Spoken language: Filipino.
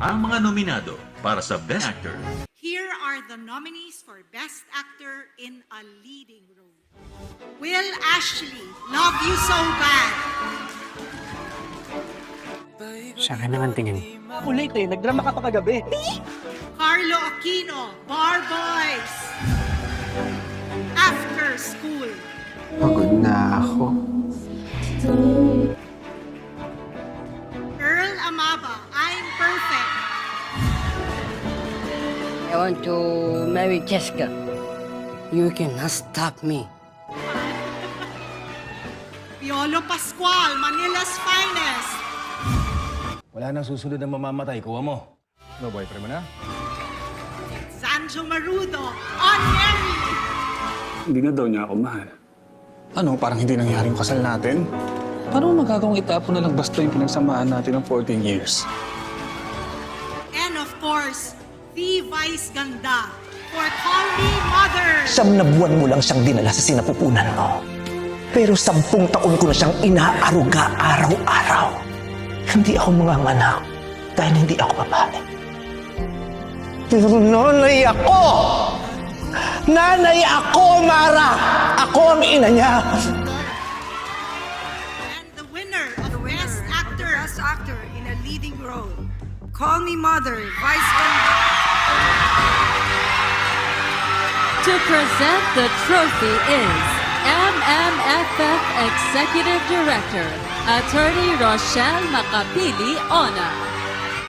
ang mga nominado para sa Best Actor. Here are the nominees for Best Actor in a Leading Role. Will Ashley, Love You So Bad. Siya ka naman tingin. Ako late eh, nagdrama ka pa kagabi. Carlo Aquino, Bar Boys. After School. Pagod na ako. Earl Amaba, I'm Perfect. I want to marry Jessica. You cannot stop me. Piolo Pascual, Manila's Finest. Wala nang susunod na mamamatay. Kuha mo. No boyfriend mo na? Sanjo Marudo, On Mary. Hindi na daw niya ako mahal. Ano, parang hindi nangyari yung kasal natin? Paano magagawang itapon na lang basta yung pinagsamahan natin ng 14 years? And of course, the Vice Ganda for Call Me Mother. 9 na buwan mo lang siyang dinala sa sinapupunan mo. Pero 10 taon ko na siyang inaaruga araw-araw. Hindi ako manganganak dahil hindi ako babae. Pero nanay ako! Nanay ako, Mara! Ako ang ina niya! And the winner of Best Actor. Best Actor in a Leading Role. Call Me Mother, Vice Ganda. To present the trophy is MMFF Executive Director, Attorney Rochelle Macapili Ona.